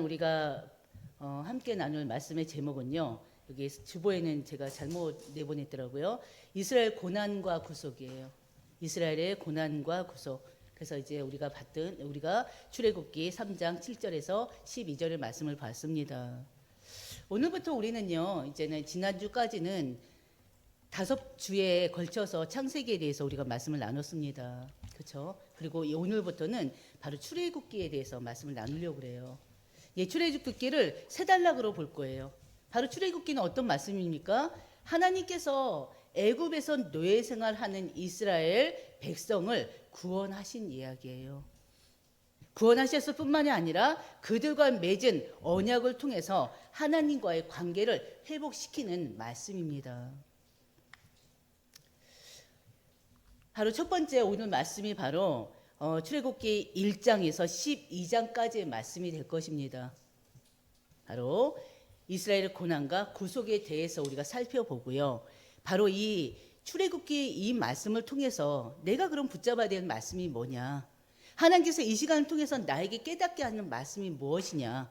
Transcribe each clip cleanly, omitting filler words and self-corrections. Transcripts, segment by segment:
우리가 함께 나눌 말씀의 제목은요. 여기 주보에는 제가 잘못 내보냈더라고요. 이스라엘 고난과 구속이에요. 이스라엘의 고난과 구속. 그래서 이제 우리가 출애굽기 3장 7절에서 12절의 말씀을 봤습니다. 오늘부터 우리는요. 이제는 지난주까지는 5주에 걸쳐서 창세기에 대해서 우리가 말씀을 나눴습니다. 그렇죠? 그리고 오늘부터는 바로 출애굽기에 대해서 말씀을 나누려고 그래요. 출애굽기를 세 단락으로 볼 거예요. 바로 출애굽기는 어떤 말씀입니까? 하나님께서 애굽에서 노예 생활하는 이스라엘 백성을 구원하신 이야기예요. 구원하셨을 뿐만이 아니라 그들과 맺은 언약을 통해서 하나님과의 관계를 회복시키는 말씀입니다. 바로 첫 번째 오늘 말씀이 바로 출애굽기 1장에서 12장까지의 말씀이 될 것입니다. 바로 이스라엘의 고난과 구속에 대해서 우리가 살펴보고요. 바로 이 출애굽기 이 말씀을 통해서 내가 그럼 붙잡아야 되는 말씀이 뭐냐? 하나님께서 이 시간을 통해서 나에게 깨닫게 하는 말씀이 무엇이냐?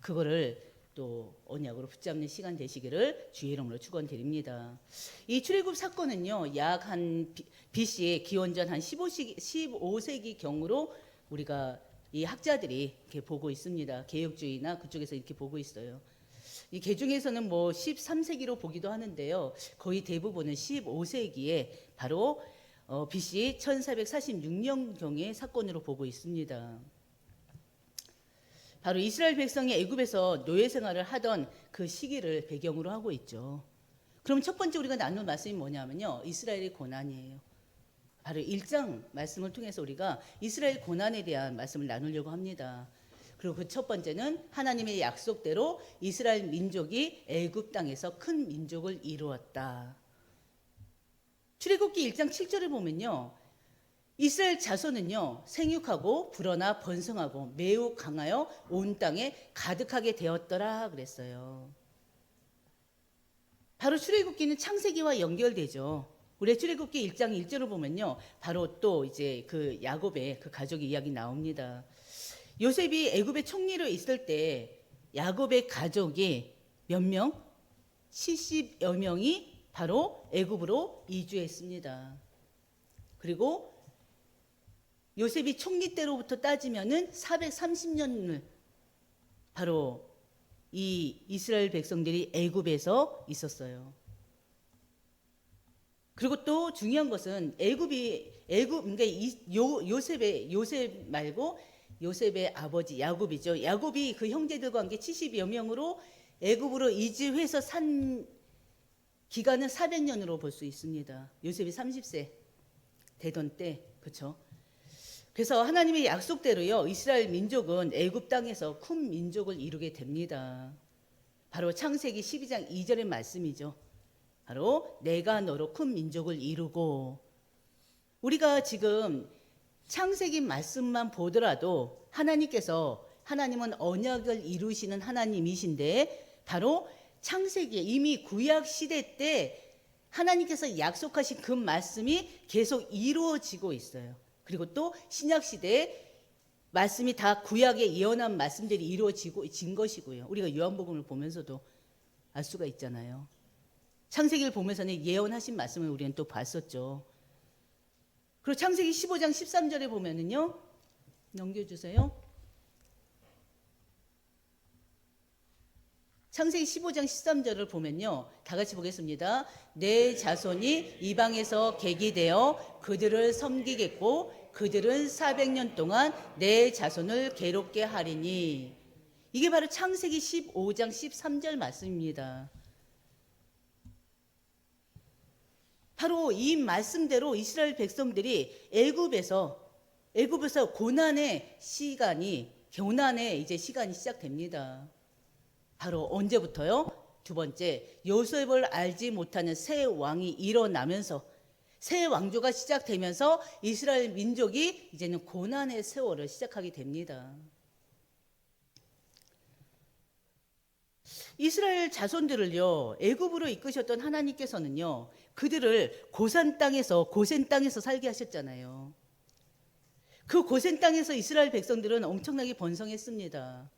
그거를 또 언약으로 붙잡는 시간 되시기를 주의 이름으로 축원드립니다. 이 출애굽 사건은요. 약 한 BC 기원전 한 15세기 경으로 우리가 이 학자들이 이렇게 보고 있습니다. 개혁주의나 그쪽에서 이렇게 보고 있어요. 이 개중에서는 뭐 13세기로 보기도 하는데요. 거의 대부분은 15세기에 바로 BC 1446년경의 사건으로 보고 있습니다. 바로 이스라엘 백성이 애굽에서 노예 생활을 하던 그 시기를 배경으로 하고 있죠. 그럼 첫 번째 우리가 나눌 말씀이 뭐냐면요. 이스라엘의 고난이에요. 바로 1장 말씀을 통해서 우리가 이스라엘 고난에 대한 말씀을 나누려고 합니다. 그리고 그 첫 번째는 하나님의 약속대로 이스라엘 민족이 애굽 땅에서 큰 민족을 이루었다. 출애굽기 1장 7절을 보면요. 이스라엘 자손은요. 생육하고 불어나 번성하고 매우 강하여 온 땅에 가득하게 되었더라 그랬어요. 바로 출애굽기는 창세기와 연결되죠. 우리 출애굽기 1장 1절을 보면요. 바로 또 이제 그 야곱의 그 가족의 이야기 나옵니다. 요셉이 애굽의 총리로 있을 때 야곱의 가족이 몇 명? 70여 명이 바로 애굽으로 이주했습니다. 그리고 요셉이 총리 때로부터 따지면은 430년을 바로 이 이스라엘 백성들이 애굽에서 있었어요. 그리고 또 중요한 것은 그러니까 요셉 말고 요셉의 아버지 야곱이죠. 야곱이 그 형제들과 함께 70여 명으로 애굽으로 이주해서 산 기간은 400년으로 볼 수 있습니다. 요셉이 30세 되던 때, 그렇죠? 그래서 하나님의 약속대로요. 이스라엘 민족은 애굽 땅에서 큰 민족을 이루게 됩니다. 바로 창세기 12장 2절의 말씀이죠. 바로 내가 너로 큰 민족을 이루고, 우리가 지금 창세기 말씀만 보더라도 하나님은 언약을 이루시는 하나님이신데 바로 창세기에 이미 구약 시대 때 하나님께서 약속하신 그 말씀이 계속 이루어지고 있어요. 그리고 또 신약 시대에 말씀이 다 구약에 예언한 말씀들이 이루어진 것이고요. 우리가 요한복음을 보면서도 알 수가 있잖아요. 창세기를 보면서는 예언하신 말씀을 우리는 또 봤었죠. 그리고 창세기 15장 13절에 보면은요. 넘겨주세요. 창세기 15장 13절을 보면요. 다 같이 보겠습니다. 내 자손이 이방에서 객이되어 그들을 섬기겠고 그들은 400년 동안 내 자손을 괴롭게 하리니. 이게 바로 창세기 15장 13절 말씀입니다. 바로 이 말씀대로 이스라엘 백성들이 애굽에서 고난의 시간이 시작됩니다. 바로 언제부터요? 두 번째, 요셉을 알지 못하는 새 왕이 일어나면서 새 왕조가 시작되면서 이스라엘 민족이 이제는 고난의 세월을 시작하게 됩니다. 이스라엘 자손들을요, 애굽으로 이끄셨던 하나님께서는요, 그들을 고센 땅에서 살게 하셨잖아요. 그 고센 땅에서 이스라엘 백성들은 엄청나게 번성했습니다.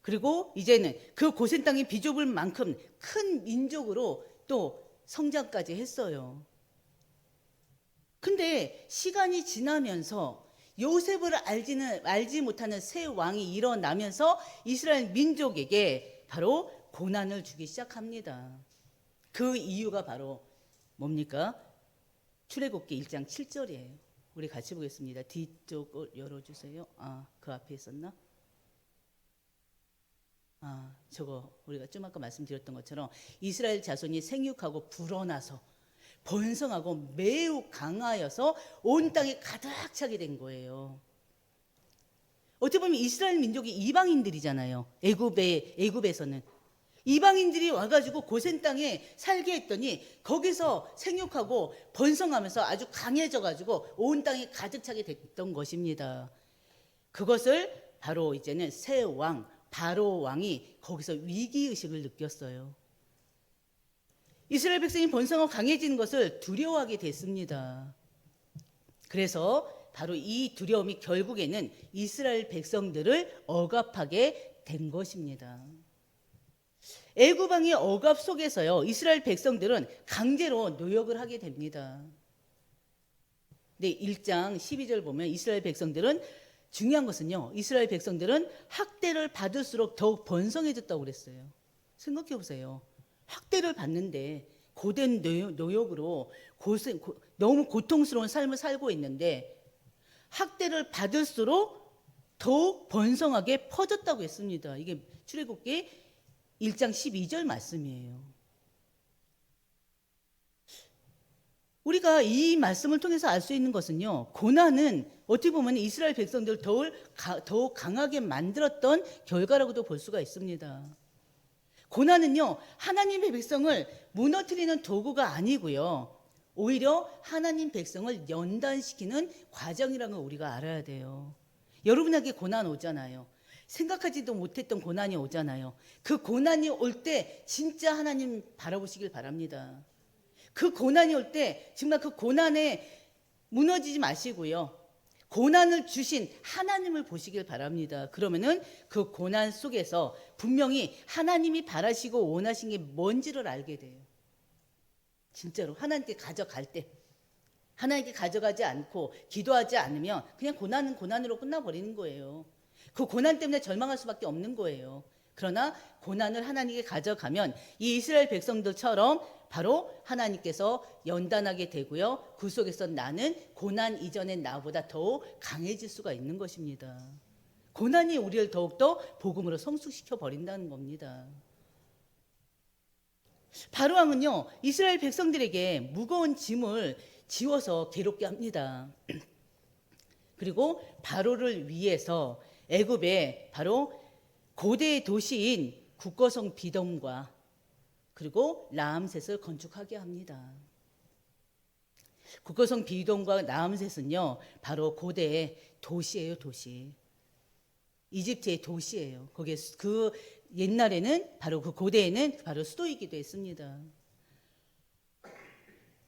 그리고 이제는 그 고센 땅이 비좁을 만큼 큰 민족으로 또 성장까지 했어요. 근데 시간이 지나면서 요셉을 알지 못하는 새 왕이 일어나면서 이스라엘 민족에게 바로 고난을 주기 시작합니다. 그 이유가 바로 뭡니까? 출애굽기 1장 7절이에요. 우리 같이 보겠습니다. 뒤쪽을 열어주세요. 그 앞에 있었나? 저거 우리가 좀 아까 말씀드렸던 것처럼 이스라엘 자손이 생육하고 불어나서 번성하고 매우 강하여서 온 땅에 가득 차게 된 거예요. 어떻게 보면 이스라엘 민족이 이방인들이잖아요. 애굽에서는 이방인들이 와가지고 고센 땅에 살게 했더니 거기서 생육하고 번성하면서 아주 강해져가지고 온 땅에 가득 차게 됐던 것입니다. 그것을 바로 이제는 새 왕 바로 왕이 거기서 위기의식을 느꼈어요. 이스라엘 백성이 번성하고 강해지는 것을 두려워하게 됐습니다. 그래서 바로 이 두려움이 결국에는 이스라엘 백성들을 억압하게 된 것입니다. 애굽 왕의 억압 속에서요, 이스라엘 백성들은 강제로 노역을 하게 됩니다. 네, 1장 12절 보면 이스라엘 백성들은 중요한 것은요, 이스라엘 백성들은 학대를 받을수록 더욱 번성해졌다고 그랬어요. 생각해 보세요. 학대를 받는데 고된 노역으로 너무 고통스러운 삶을 살고 있는데 학대를 받을수록 더욱 번성하게 퍼졌다고 했습니다. 이게 출애굽기 1장 12절 말씀이에요. 우리가 이 말씀을 통해서 알 수 있는 것은요, 고난은 어떻게 보면 이스라엘 백성들을 더욱 강하게 만들었던 결과라고도 볼 수가 있습니다. 고난은요, 하나님의 백성을 무너뜨리는 도구가 아니고요, 오히려 하나님 백성을 연단시키는 과정이라는 걸 우리가 알아야 돼요. 여러분에게 고난 오잖아요. 생각하지도 못했던 고난이 오잖아요. 그 고난이 올 때 진짜 하나님 바라보시길 바랍니다. 그 고난이 올 때 정말 그 고난에 무너지지 마시고요, 고난을 주신 하나님을 보시길 바랍니다. 그러면은 그 고난 속에서 분명히 하나님이 바라시고 원하신 게 뭔지를 알게 돼요. 진짜로 하나님께 가져갈 때, 하나님께 가져가지 않고 기도하지 않으면 그냥 고난은 고난으로 끝나버리는 거예요. 그 고난 때문에 절망할 수밖에 없는 거예요. 그러나 고난을 하나님께 가져가면 이 이스라엘 백성들처럼 바로 하나님께서 연단하게 되고요, 그 속에서 나는 고난 이전의 나보다 더욱 강해질 수가 있는 것입니다. 고난이 우리를 더욱더 복음으로 성숙시켜 버린다는 겁니다. 바로왕은요, 이스라엘 백성들에게 무거운 짐을 지워서 괴롭게 합니다. 그리고 바로를 위해서 애굽에 바로 고대 도시인 국거성 비돔과 그리고 라암셋을 건축하게 합니다. 국거성 비돔과 라암셋은요, 바로 고대의 도시예요, 도시. 이집트의 도시예요. 거기에 그 옛날에는 바로 그 고대에는 바로 수도이기도 했습니다.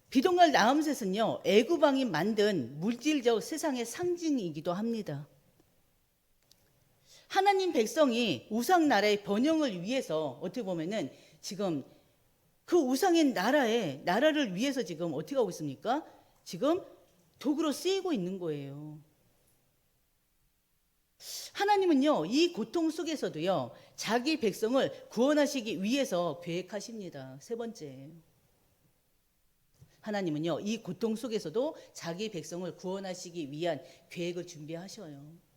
비돔과 라암셋은요, 애굽 왕이 만든 물질적 세상의 상징이기도 합니다. 하나님 백성이 우상 나라의 번영을 위해서 어떻게 보면은 지금 그 우상의 나라를 위해서 지금 어떻게 하고 있습니까? 지금 도구로 쓰이고 있는 거예요. 하나님은요, 이 고통 속에서도요, 자기 백성을 구원하시기 위해서 계획하십니다. 세 번째, 하나님은요, 이 고통 속에서도 자기 백성을 구원하시기 위한 계획을 준비하셔요.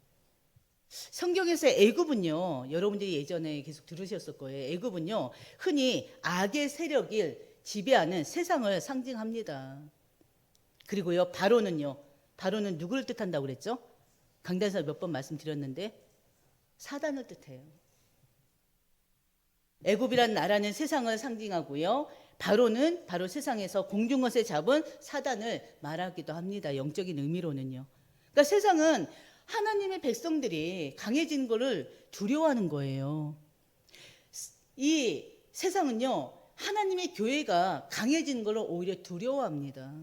성경에서 애굽은요, 여러분들이 예전에 계속 들으셨을 거예요. 애굽은요, 흔히 악의 세력을 지배하는 세상을 상징합니다. 그리고요, 바로는 누구를 뜻한다고 그랬죠? 강단에서 몇 번 말씀드렸는데 사단을 뜻해요. 애굽이란 나라는 세상을 상징하고요, 바로는 바로 세상에서 공중것에 잡은 사단을 말하기도 합니다. 영적인 의미로는요. 그러니까 세상은 하나님의 백성들이 강해진 것을 두려워하는 거예요. 이 세상은요, 하나님의 교회가 강해진 것을 오히려 두려워합니다.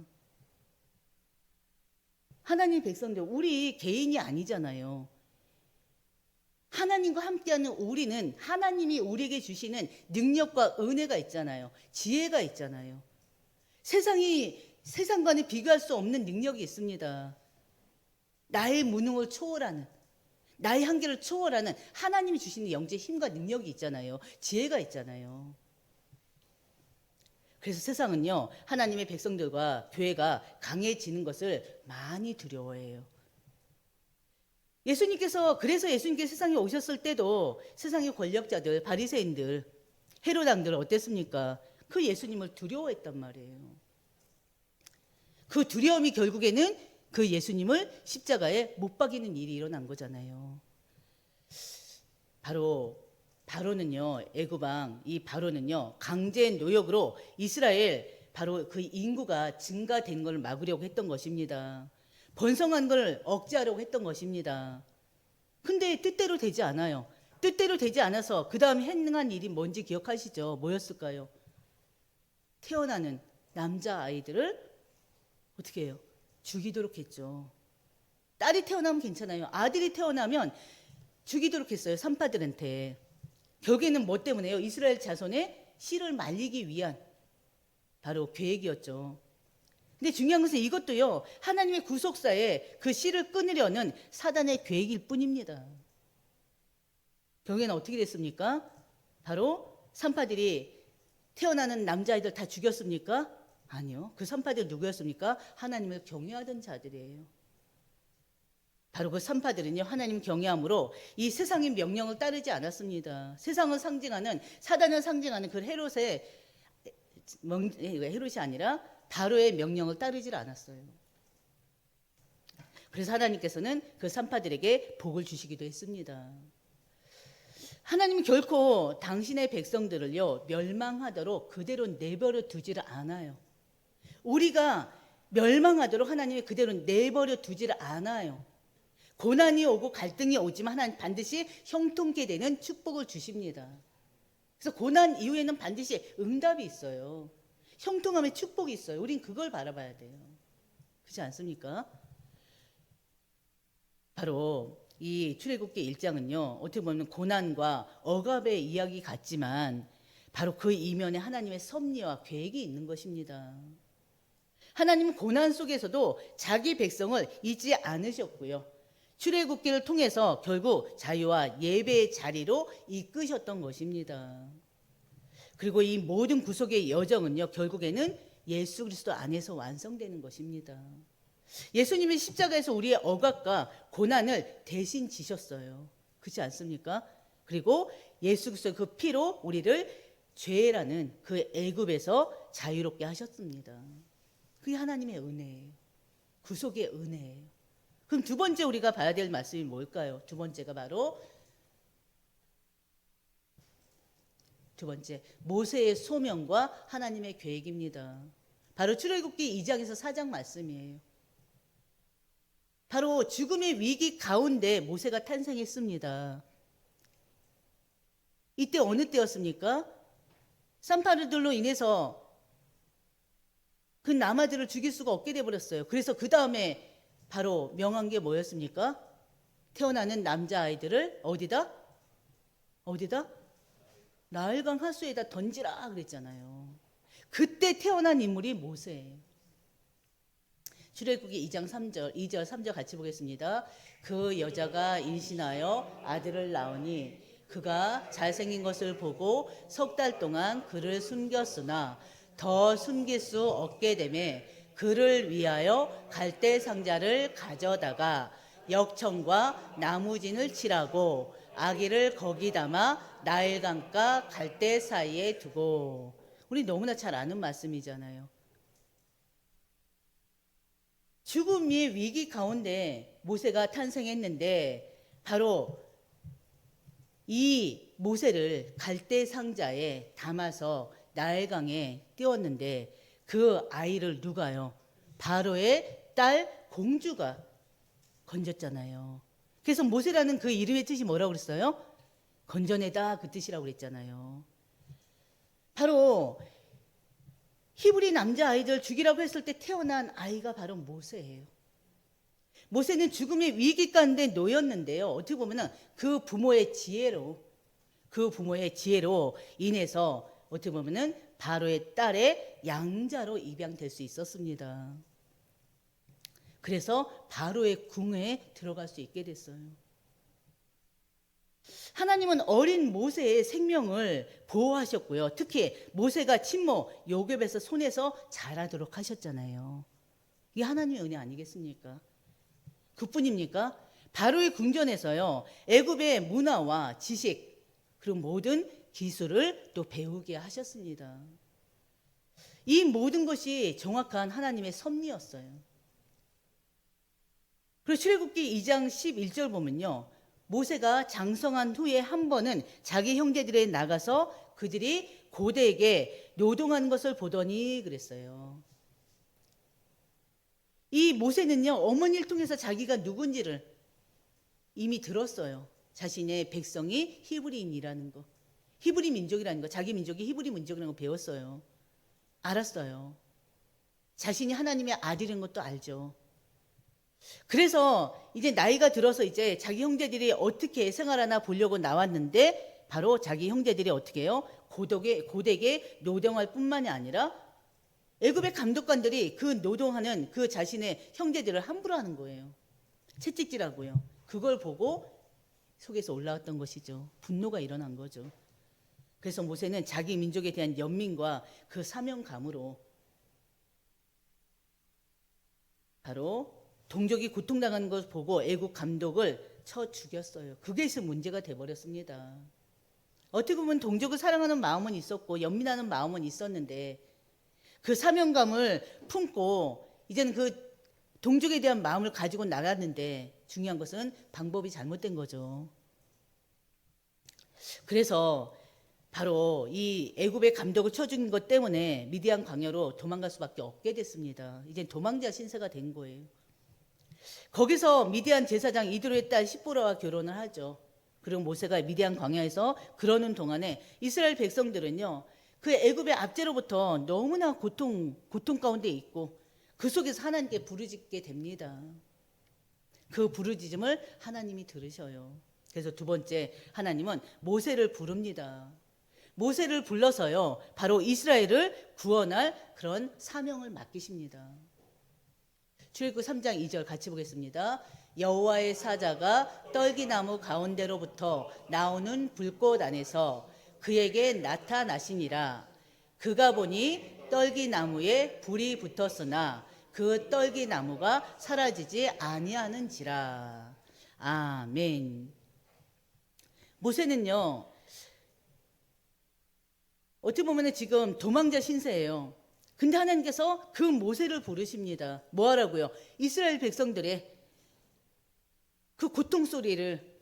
하나님의 백성들, 우리 개인이 아니잖아요. 하나님과 함께하는 우리는 하나님이 우리에게 주시는 능력과 은혜가 있잖아요. 지혜가 있잖아요. 세상과는 비교할 수 없는 능력이 있습니다. 나의 무능을 초월하는, 나의 한계를 초월하는 하나님이 주시는 영적 힘과 능력이 있잖아요. 지혜가 있잖아요. 그래서 세상은요, 하나님의 백성들과 교회가 강해지는 것을 많이 두려워해요. 그래서 예수님께서 세상에 오셨을 때도 세상의 권력자들, 바리새인들, 헤로당들 어땠습니까? 그 예수님을 두려워했단 말이에요. 그 두려움이 결국에는 그 예수님을 십자가에 못 박이는 일이 일어난 거잖아요. 바로는요, 애굽왕 이 바로는요, 강제 노역으로 이스라엘 바로 그 인구가 증가된 걸 막으려고 했던 것입니다. 번성한 걸 억제하려고 했던 것입니다. 근데 뜻대로 되지 않아요. 뜻대로 되지 않아서 그 다음 행한 일이 뭔지 기억하시죠? 뭐였을까요? 태어나는 남자아이들을 어떻게 해요? 죽이도록 했죠. 딸이 태어나면 괜찮아요. 아들이 태어나면 죽이도록 했어요. 산파들한테. 결국에는 뭐 때문에요? 이스라엘 자손의 씨를 말리기 위한 바로 계획이었죠. 근데 중요한 것은 이것도요, 하나님의 구속사에 그 씨를 끊으려는 사단의 계획일 뿐입니다. 결국에는 어떻게 됐습니까? 바로 산파들이 태어나는 남자아이들 다 죽였습니까? 아니요. 그 산파들 누구였습니까? 하나님을 경외하던 자들이에요. 바로 그 산파들은요, 하나님 경외함으로 이 세상의 명령을 따르지 않았습니다. 세상을 상징하는, 사단을 상징하는 그 헤롯이 아니라 바로의 명령을 따르질 않았어요. 그래서 하나님께서는 그 산파들에게 복을 주시기도 했습니다. 하나님은 결코 당신의 백성들을요, 멸망하도록 그대로 내버려 두지를 않아요. 우리가 멸망하도록 하나님이 그대로 내버려 두지를 않아요. 고난이 오고 갈등이 오지만 하나님 반드시 형통케 되는 축복을 주십니다. 그래서 고난 이후에는 반드시 응답이 있어요. 형통함의 축복이 있어요. 우린 그걸 바라봐야 돼요. 그렇지 않습니까? 바로 이 출애굽기 1장은요, 어떻게 보면 고난과 억압의 이야기 같지만 바로 그 이면에 하나님의 섭리와 계획이 있는 것입니다. 하나님은 고난 속에서도 자기 백성을 잊지 않으셨고요. 출애굽기를 통해서 결국 자유와 예배의 자리로 이끄셨던 것입니다. 그리고 이 모든 구속의 여정은요, 결국에는 예수 그리스도 안에서 완성되는 것입니다. 예수님이 십자가에서 우리의 억압과 고난을 대신 지셨어요. 그렇지 않습니까? 그리고 예수 그리스도의 그 피로 우리를 죄라는 그 애굽에서 자유롭게 하셨습니다. 그게 하나님의 은혜예요. 구속의 은혜예요. 그럼 두 번째 우리가 봐야 될 말씀이 뭘까요? 두 번째가 바로 모세의 소명과 하나님의 계획입니다. 바로 출애굽기 2장에서 4장 말씀이에요. 바로 죽음의 위기 가운데 모세가 탄생했습니다. 이때 어느 때였습니까? 산파들로 인해서 그 남아들을 죽일 수가 없게 돼버렸어요. 그래서 그 다음에 바로 명한 게 뭐였습니까? 태어나는 남자아이들을 어디다? 나일강 하수에다 던지라 그랬잖아요. 그때 태어난 인물이 모세예요. 출애굽기 2장 3절 같이 보겠습니다. 그 여자가 임신하여 아들을 낳으니 그가 잘생긴 것을 보고 석 달 동안 그를 숨겼으나 더 숨길 수 없게 되매 그를 위하여 갈대 상자를 가져다가 역청과 나무진을 칠하고 아기를 거기 담아 나일강과 갈대 사이에 두고. 우리 너무나 잘 아는 말씀이잖아요. 죽음의 위기 가운데 모세가 탄생했는데 바로 이 모세를 갈대 상자에 담아서 나일강에 띄웠는데 그 아이를 누가요? 바로의 딸 공주가 건졌잖아요. 그래서 모세라는 그 이름의 뜻이 뭐라고 그랬어요? 건져내다, 그 뜻이라고 그랬잖아요. 바로 히브리 남자아이들 죽이라고 했을 때 태어난 아이가 바로 모세예요. 모세는 죽음의 위기 가운데 놓였는데요. 어떻게 보면은 그 부모의 지혜로 인해서 어떻게 보면은 바로의 딸의 양자로 입양될 수 있었습니다. 그래서 바로의 궁에 들어갈 수 있게 됐어요. 하나님은 어린 모세의 생명을 보호하셨고요. 특히 모세가 친모 요셉에서 손에서 자라도록 하셨잖아요. 이게 하나님의 은혜 아니겠습니까? 그뿐입니까? 바로의 궁전에서요, 애굽의 문화와 지식 그리고 모든 기술을 또 배우게 하셨습니다. 이 모든 것이 정확한 하나님의 섭리였어요. 그리고 출애굽기 2장 11절 보면요, 모세가 장성한 후에 한 번은 자기 형제들에 나가서 그들이 고대에게 노동하는 것을 보더니 그랬어요. 이 모세는요, 어머니를 통해서 자기가 누군지를 이미 들었어요. 자신의 백성이 히브리인이라는 거, 히브리 민족이라는 거, 자기 민족이 히브리 민족이라는 거 배웠어요. 알았어요. 자신이 하나님의 아들인 것도 알죠. 그래서 이제 나이가 들어서 이제 자기 형제들이 어떻게 생활하나 보려고 나왔는데, 바로 자기 형제들이 어떻게 해요? 고대에 노동할 뿐만이 아니라 애굽의 감독관들이 그 노동하는 그 자신의 형제들을 함부로 하는 거예요. 채찍질하고요. 그걸 보고 속에서 올라왔던 것이죠. 분노가 일어난 거죠. 그래서 모세는 자기 민족에 대한 연민과 그 사명감으로 바로 동족이 고통당하는 것을 보고 애국 감독을 쳐 죽였어요. 그게 문제가 돼버렸습니다. 어떻게 보면 동족을 사랑하는 마음은 있었고 연민하는 마음은 있었는데, 그 사명감을 품고 이제는 그 동족에 대한 마음을 가지고 나갔는데, 중요한 것은 방법이 잘못된 거죠. 그래서 바로 이 애굽의 감독을 쳐준 것 때문에 미디안 광야로 도망갈 수밖에 없게 됐습니다. 이제 도망자 신세가 된 거예요. 거기서 미디안 제사장 이드로의 딸 시보라와 결혼을 하죠. 그리고 모세가 미디안 광야에서 그러는 동안에 이스라엘 백성들은요, 그 애굽의 압제로부터 너무나 고통 가운데 있고 그 속에서 하나님께 부르짖게 됩니다. 그 부르짖음을 하나님이 들으셔요. 그래서 두 번째, 하나님은 모세를 부릅니다. 모세를 불러서요, 바로 이스라엘을 구원할 그런 사명을 맡기십니다. 출애굽 3장 2절 같이 보겠습니다. 여호와의 사자가 떨기나무 가운데로부터 나오는 불꽃 안에서 그에게 나타나시니라. 그가 보니 떨기나무에 불이 붙었으나 그 떨기나무가 사라지지 아니하는지라. 아멘. 모세는요, 어떻게 보면 지금 도망자 신세예요. 근데 하나님께서 그 모세를 부르십니다. 뭐 하라고요? 이스라엘 백성들의 그 고통 소리를,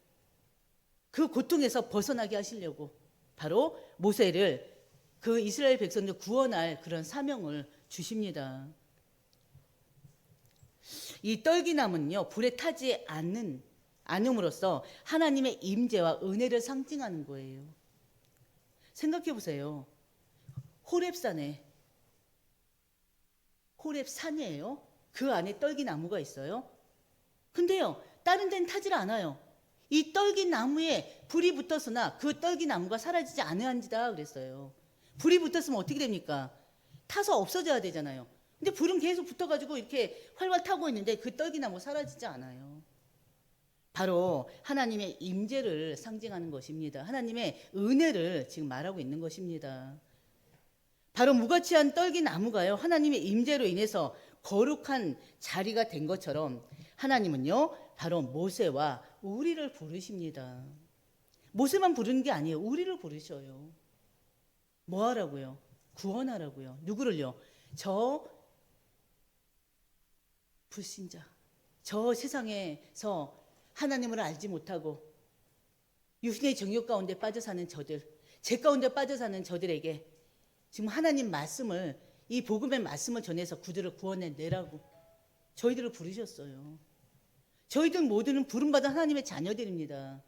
그 고통에서 벗어나게 하시려고 바로 모세를 그 이스라엘 백성들 구원할 그런 사명을 주십니다. 이 떨기나무는요, 불에 타지 않음으로써 하나님의 임재와 은혜를 상징하는 거예요. 생각해 보세요. 호렙산이에요. 그 안에 떨기나무가 있어요. 근데요, 다른 데는 타질 않아요. 이 떨기나무에 불이 붙었으나 그 떨기나무가 사라지지 않으한지다 그랬어요. 불이 붙었으면 어떻게 됩니까? 타서 없어져야 되잖아요. 근데 불은 계속 붙어가지고 이렇게 활활 타고 있는데 그 떨기나무 사라지지 않아요. 바로 하나님의 임재를 상징하는 것입니다. 하나님의 은혜를 지금 말하고 있는 것입니다. 바로 무가치한 떨기나무가요, 하나님의 임재로 인해서 거룩한 자리가 된 것처럼 하나님은요, 바로 모세와 우리를 부르십니다. 모세만 부르는 게 아니에요. 우리를 부르셔요. 뭐 하라고요? 구원하라고요. 누구를요? 저 불신자, 저 세상에서 하나님을 알지 못하고 육신의 정욕 가운데 빠져 사는 저들, 죄 가운데 빠져 사는 저들에게 지금 하나님 말씀을, 이 복음의 말씀을 전해서 그들을 구원해내라고 저희들을 부르셨어요. 저희들 모두는 부름받은 하나님의 자녀들입니다.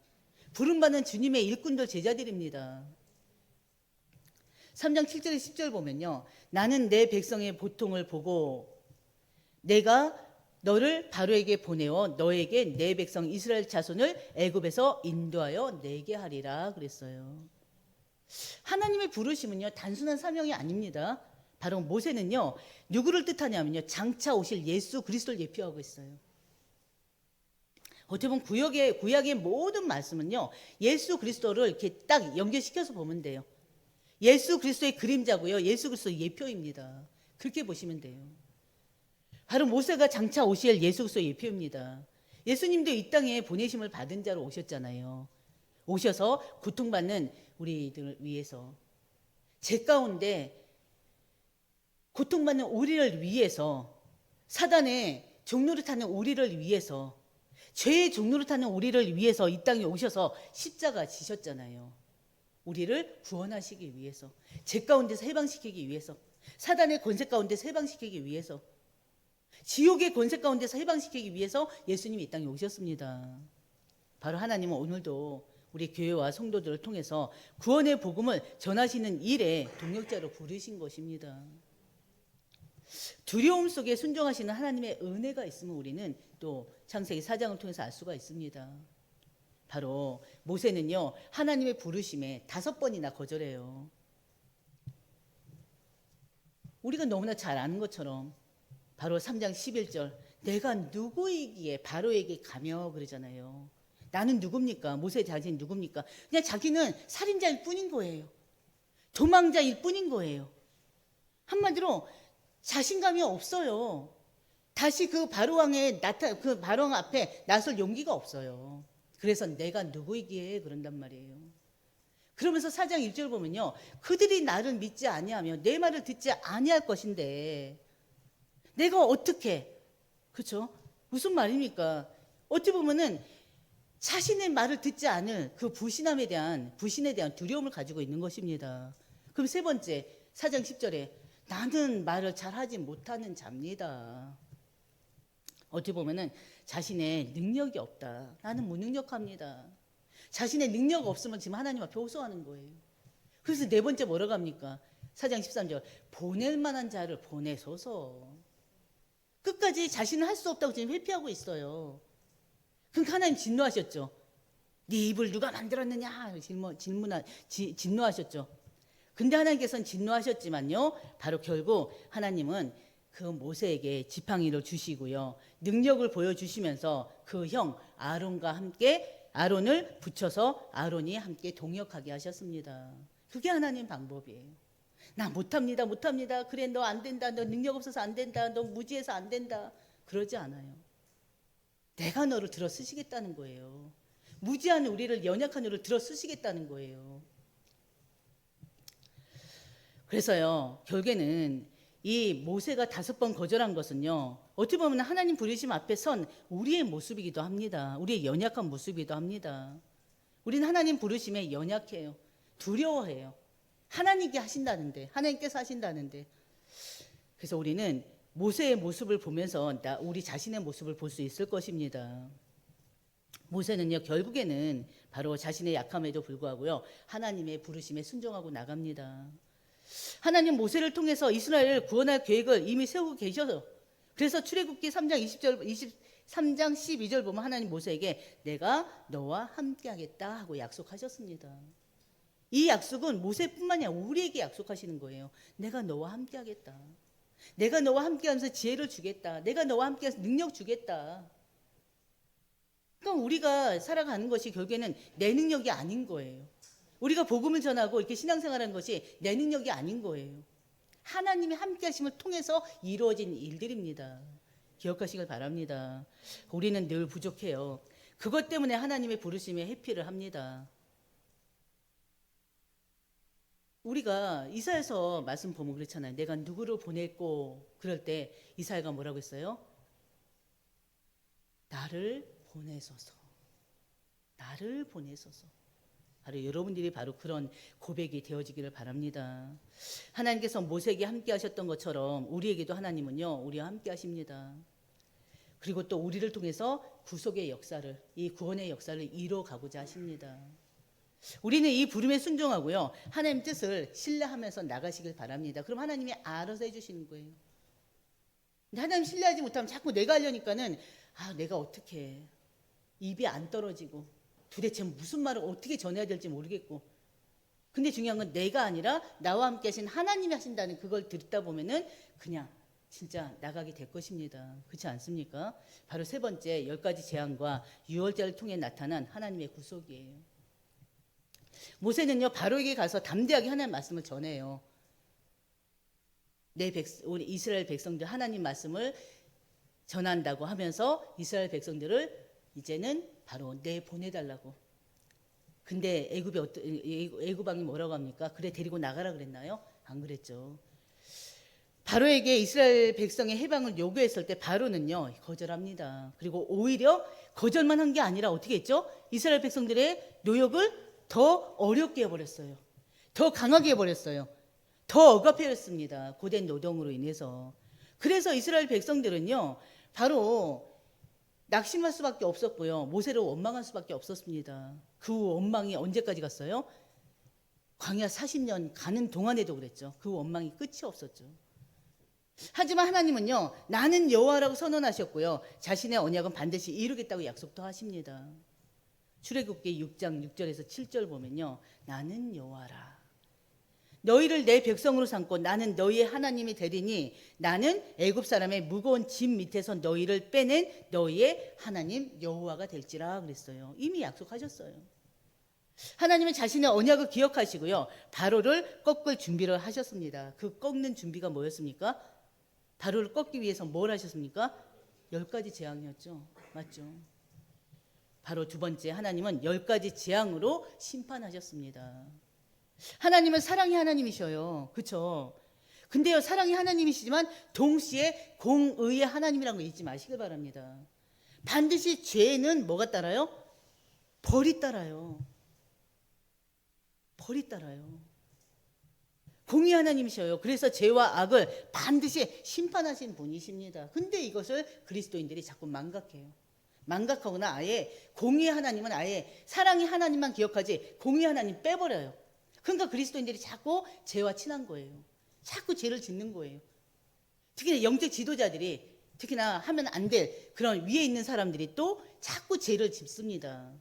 부름받은 주님의 일꾼들, 제자들입니다. 3장 7절에 10절 보면요, 나는 내 백성의 고통을 보고 내가 너를 바로에게 보내어 너에게 내 백성 이스라엘 자손을 애굽에서 인도하여 내게 하리라 그랬어요. 하나님의 부르심은요, 단순한 사명이 아닙니다. 바로 모세는요, 누구를 뜻하냐면요, 장차 오실 예수 그리스도를 예표하고 있어요. 어떻게 보면 구약의 모든 말씀은요, 예수 그리스도를 이렇게 딱 연결시켜서 보면 돼요. 예수 그리스도의 그림자고요, 예수 그리스도의 예표입니다. 그렇게 보시면 돼요. 바로 모세가 장차 오실 예수 그리스도의 예표입니다. 예수님도 이 땅에 보내심을 받은 자로 오셨잖아요. 오셔서 고통받는 우리들을 위해서, 죄 가운데 고통받는 우리를 위해서, 사단의 종로를 타는 우리를 위해서, 죄의 종로를 타는 우리를 위해서 이 땅에 오셔서 십자가 지셨잖아요. 우리를 구원하시기 위해서, 죄 가운데서 해방시키기 위해서, 사단의 권세 가운데서 해방시키기 위해서, 지옥의 권세 가운데서 해방시키기 위해서 예수님이 이 땅에 오셨습니다. 바로 하나님은 오늘도 우리 교회와 성도들을 통해서 구원의 복음을 전하시는 일에 동역자로 부르신 것입니다. 두려움 속에 순종하시는 하나님의 은혜가 있으면 우리는 또 창세기 4장을 통해서 알 수가 있습니다. 바로 모세는요, 하나님의 부르심에 5번이나 거절해요. 우리가 너무나 잘 아는 것처럼 바로 3장 11절, 내가 누구이기에 바로에게 가며 그러잖아요. 나는 누굽니까? 모세 자신이 누굽니까? 그냥 자기는 살인자일 뿐인 거예요. 도망자일 뿐인 거예요. 한마디로 자신감이 없어요. 다시 그 바로왕의 그 바로왕 앞에 나설 용기가 없어요. 그래서 내가 누구이기에 그런단 말이에요. 그러면서 4장 1절 보면요, 그들이 나를 믿지 아니하며 내 말을 듣지 아니할 것인데 내가 어떻게, 그렇죠? 무슨 말입니까? 어찌 보면은 자신의 말을 듣지 않을 그 불신에 대한 두려움을 가지고 있는 것입니다. 그럼 세 번째, 4장 10절에 나는 말을 잘하지 못하는 자입니다. 어찌 보면은 자신의 능력이 없다. 나는 무능력합니다. 자신의 능력 없으면 지금 하나님 앞에 호소하는 거예요. 그래서 네 번째 뭐라고 합니까? 4장 13절, 보낼 만한 자를 보내소서. 끝까지 자신은 할 수 없다고 지금 회피하고 있어요. 그러니까 하나님 진노하셨죠. 네 입을 누가 만들었느냐 진노하셨죠. 근데 하나님께서는 진노하셨지만요, 바로 결국 하나님은 그 모세에게 지팡이를 주시고요, 능력을 보여주시면서 그 형 아론과 함께 아론을 붙여서 아론이 함께 동역하게 하셨습니다. 그게 하나님 방법이에요. 나 못합니다. 그래, 너 안 된다. 너 능력 없어서 안 된다. 너 무지해서 안 된다. 그러지 않아요. 내가 너를 들어 쓰시겠다는 거예요. 무지한 우리를, 연약한 우리를 들어 쓰시겠다는 거예요. 그래서요, 결국에는 이 모세가 5번 거절한 것은요, 어떻게 보면 하나님 부르심 앞에 선 우리의 모습이기도 합니다. 우리의 연약한 모습이기도 합니다. 우리는 하나님 부르심에 연약해요. 두려워해요. 하나님께 하신다는데, 하나님께서 하신다는데. 그래서 우리는 모세의 모습을 보면서 우리 자신의 모습을 볼 수 있을 것입니다. 모세는요, 결국에는 바로 자신의 약함에도 불구하고요, 하나님의 부르심에 순종하고 나갑니다. 하나님 모세를 통해서 이스라엘을 구원할 계획을 이미 세우고 계셔서, 그래서 출애굽기 3장 23장 12절 보면 하나님 모세에게 내가 너와 함께 하겠다 하고 약속하셨습니다. 이 약속은 모세뿐만이 아니라 우리에게 약속하시는 거예요. 내가 너와 함께 하겠다. 내가 너와 함께 하면서 지혜를 주겠다. 내가 너와 함께 해서 능력 주겠다. 그러니까 우리가 살아가는 것이 결국에는 내 능력이 아닌 거예요. 우리가 복음을 전하고 이렇게 신앙생활하는 것이 내 능력이 아닌 거예요. 하나님의 함께 하심을 통해서 이루어진 일들입니다. 기억하시길 바랍니다. 우리는 늘 부족해요. 그것 때문에 하나님의 부르심에 회피를 합니다. 우리가 이사야서 말씀 보면 그렇잖아요. 내가 누구를 보냈고, 그럴 때 이사야가 뭐라고 했어요? 나를 보내소서. 나를 보내소서. 바로 여러분들이 바로 그런 고백이 되어지기를 바랍니다. 하나님께서 모세에게 함께 하셨던 것처럼 우리에게도 하나님은요, 우리와 함께 하십니다. 그리고 또 우리를 통해서 구속의 역사를, 이 구원의 역사를 이뤄가고자 하십니다. 우리는 이 부름에 순종하고요, 하나님 뜻을 신뢰하면서 나가시길 바랍니다. 그럼 하나님이 알아서 해주시는 거예요. 근데 하나님 신뢰하지 못하면 자꾸 내가 하려니까는 내가 어떻게 해. 입이 안 떨어지고 도대체 무슨 말을 어떻게 전해야 될지 모르겠고. 근데 중요한 건 내가 아니라 나와 함께 하신 하나님이 하신다는 그걸 듣다 보면은 그냥 진짜 나가게 될 것입니다. 그렇지 않습니까? 바로 세 번째 10가지 재앙과 유월절을 통해 나타난 하나님의 구속이에요. 모세는요 바로에게 가서 담대하게 하나님 말씀을 전해요. 우리 이스라엘 백성들 하나님 말씀을 전한다고 하면서 이스라엘 백성들을 이제는 바로 보내달라고. 근데 애굽 왕이 뭐라고 합니까? 그래 데리고 나가라 그랬나요? 안 그랬죠. 바로에게 이스라엘 백성의 해방을 요구했을 때 바로는요 거절합니다. 그리고 오히려 거절만 한 게 아니라 어떻게 했죠? 이스라엘 백성들의 노역을 더 어렵게 해버렸어요. 더 강하게 해버렸어요. 더 억압해였습니다. 고된 노동으로 인해서. 그래서 이스라엘 백성들은요 바로 낙심할 수밖에 없었고요. 모세를 원망할 수밖에 없었습니다. 그 원망이 언제까지 갔어요? 광야 40년 가는 동안에도 그랬죠. 그 원망이 끝이 없었죠. 하지만 하나님은요 나는 여호와라고 선언하셨고요. 자신의 언약은 반드시 이루겠다고 약속도 하십니다. 출애굽기 6장 6절에서 7절 보면요. 나는 여호와라. 너희를 내 백성으로 삼고 나는 너희의 하나님이 되리니 나는 애굽 사람의 무거운 짐 밑에서 너희를 빼낸 너희의 하나님 여호와가 될지라 그랬어요. 이미 약속하셨어요. 하나님은 자신의 언약을 기억하시고요. 바로를 꺾을 준비를 하셨습니다. 그 꺾는 준비가 뭐였습니까? 바로를 꺾기 위해서 뭘 하셨습니까? 10가지 재앙이었죠. 맞죠? 바로 두 번째 하나님은 10가지 재앙으로 심판하셨습니다. 하나님은 사랑의 하나님이셔요. 그렇죠? 근데요 사랑의 하나님이시지만 동시에 공의의 하나님이라는 거 잊지 마시길 바랍니다. 반드시 죄는 뭐가 따라요? 벌이 따라요. 벌이 따라요. 공의 하나님이셔요. 그래서 죄와 악을 반드시 심판하신 분이십니다. 근데 이것을 그리스도인들이 자꾸 망각해요. 망각하거나 아예 공의 하나님은 아예 사랑의 하나님만 기억하지 공의 하나님 빼버려요. 그러니까 그리스도인들이 자꾸 죄와 친한 거예요. 자꾸 죄를 짓는 거예요. 특히나 영적 지도자들이 특히나 하면 안 될 그런 위에 있는 사람들이 또 자꾸 죄를 짓습니다.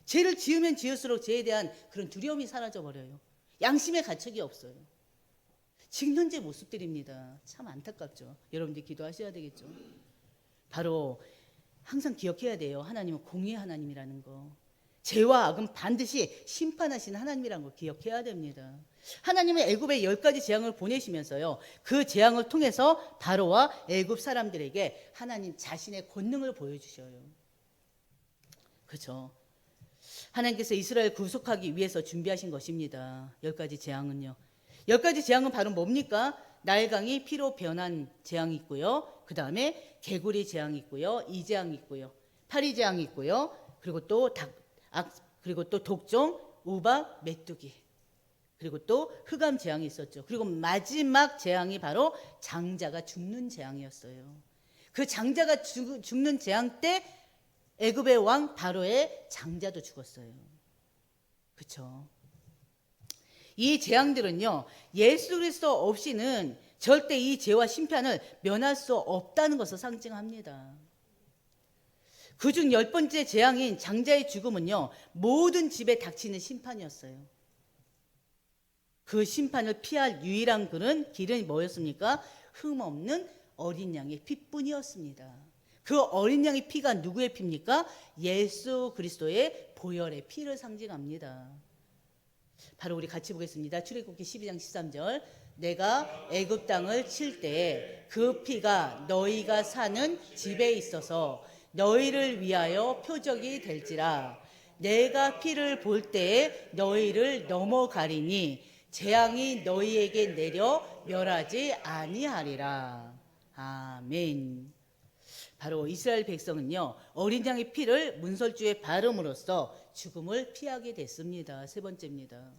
죄를 지으면 지을수록 죄에 대한 그런 두려움이 사라져버려요. 양심의 가책이 없어요. 지금 현재 모습들입니다. 참 안타깝죠. 여러분들 기도하셔야 되겠죠. 바로 항상 기억해야 돼요. 하나님은 공의의 하나님이라는 거. 죄와 악은 반드시 심판하시는 하나님이라는 걸 기억해야 됩니다. 하나님은 애굽에 10가지 재앙을 보내시면서요. 그 재앙을 통해서 바로와 애굽 사람들에게 하나님 자신의 권능을 보여주셔요. 그렇죠. 하나님께서 이스라엘 구속하기 위해서 준비하신 것입니다. 10가지 재앙은요. 10가지 재앙은 바로 뭡니까? 나일강이 피로 변한 재앙이 있고요. 그 다음에 개구리 재앙이 있고요. 이 재앙이 있고요. 파리 재앙이 있고요. 그리고 또 독종, 우박, 메뚜기. 그리고 또 흑암 재앙이 있었죠. 그리고 마지막 재앙이 바로 장자가 죽는 재앙이었어요. 그 장자가 죽는 재앙 때 애굽의 왕 바로의 장자도 죽었어요. 그렇죠? 이 재앙들은요. 예수 그리스도 없이는 절대 이 죄와 심판을 면할 수 없다는 것을 상징합니다. 그중 10번째 재앙인 장자의 죽음은요. 모든 집에 닥치는 심판이었어요. 그 심판을 피할 유일한 길은 뭐였습니까? 흠없는 어린 양의 피뿐이었습니다. 그 어린 양의 피가 누구의 피입니까? 예수 그리스도의 보혈의 피를 상징합니다. 바로 우리 같이 보겠습니다. 출애굽기 12장 13절. 내가 애굽 땅을 칠 때에 그 피가 너희가 사는 집에 있어서 너희를 위하여 표적이 될지라. 내가 피를 볼 때에 너희를 넘어가리니 재앙이 너희에게 내려 멸하지 아니하리라. 아멘. 바로 이스라엘 백성은요. 어린 양의 피를 문설주에 바름으로써 죽음을 피하게 됐습니다. 세 번째입니다.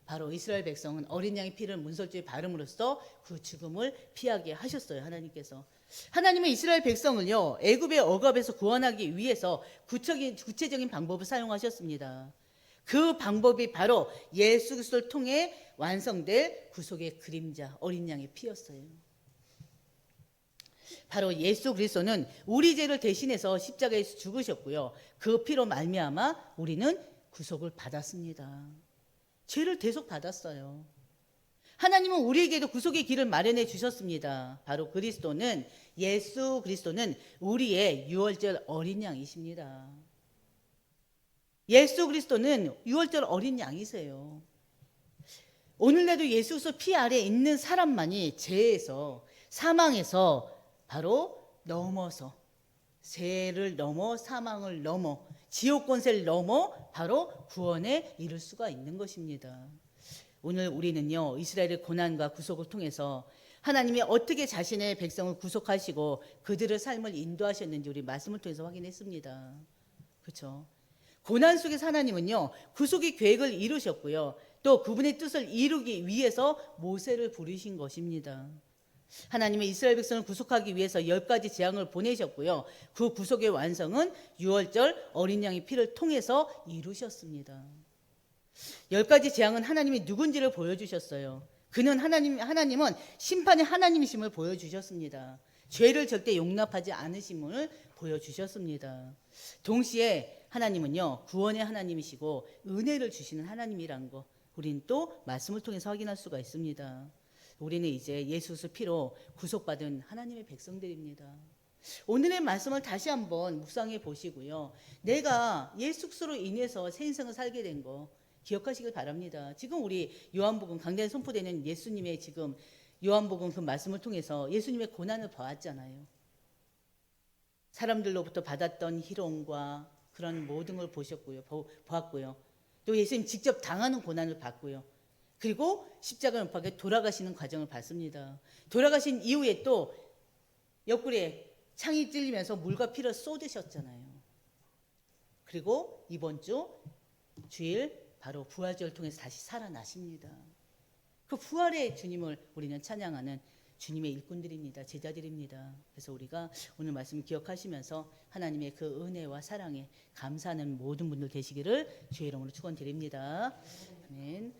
바로 이스라엘 백성은 어린 양의 피를 문설주에 바름으로써 그 죽음을 피하게 하셨어요. 하나님께서. 하나님은 이스라엘 백성을요. 애굽의 억압에서 구원하기 위해서 구체적인 방법을 사용하셨습니다. 그 방법이 바로 예수 그리스도를 통해 완성될 구속의 그림자 어린 양의 피였어요. 바로 예수 그리스도는 우리 죄를 대신해서 십자가에서 죽으셨고요. 그 피로 말미암아 우리는 구속을 받았습니다. 죄를 대속 받았어요. 하나님은 우리에게도 구속의 길을 마련해 주셨습니다. 바로 그리스도는, 예수 그리스도는 우리의 유월절 어린 양이십니다. 예수 그리스도는 유월절 어린 양이세요. 오늘날도 예수 그리스도 피 아래 있는 사람만이 죄에서, 사망에서 바로 넘어서, 죄를 넘어 사망을 넘어 지옥 권세를 넘어 바로 구원에 이를 수가 있는 것입니다. 오늘 우리는요, 이스라엘의 고난과 구속을 통해서 하나님이 어떻게 자신의 백성을 구속하시고 그들의 삶을 인도하셨는지 우리 말씀을 통해서 확인했습니다. 그렇죠? 고난 속에서 하나님은요, 구속의 계획을 이루셨고요, 또 그분의 뜻을 이루기 위해서 모세를 부르신 것입니다. 하나님의 이스라엘 백성을 구속하기 위해서 10가지 재앙을 보내셨고요, 그 구속의 완성은 유월절 어린 양의 피를 통해서 이루셨습니다. 10가지 재앙은 하나님이 누군지를 보여주셨어요. 그는 하나님은 심판의 하나님이심을 보여주셨습니다. 죄를 절대 용납하지 않으심을 보여주셨습니다. 동시에 하나님은요, 구원의 하나님이시고 은혜를 주시는 하나님이라는 거 우리는 또 말씀을 통해서 확인할 수가 있습니다. 우리는 이제 예수 그리스도 피로 구속받은 하나님의 백성들입니다. 오늘의 말씀을 다시 한번 묵상해 보시고요, 내가 예수 그리스도로 인해서 새 인생을 살게 된 거 기억하시길 바랍니다. 지금 우리 요한복음 강단에 선포되는 예수님의 지금 요한복음 그 말씀을 통해서 예수님의 고난을 보았잖아요. 사람들로부터 받았던 희롱과 그런 모든 걸 보셨고요, 보았고요. 또 예수님 직접 당하는 고난을 봤고요. 그리고 십자가 못 박혀 돌아가시는 과정을 봤습니다. 돌아가신 이후에 또 옆구리에 창이 찔리면서 물과 피를 쏟으셨잖아요. 그리고 이번 주일 바로 부활절을 통해서 다시 살아나십니다. 그 부활의 주님을 우리는 찬양하는 주님의 일꾼들입니다. 제자들입니다. 그래서 우리가 오늘 말씀을 기억하시면서 하나님의 그 은혜와 사랑에 감사하는 모든 분들 되시기를 주의 이름으로 축원드립니다. 아멘.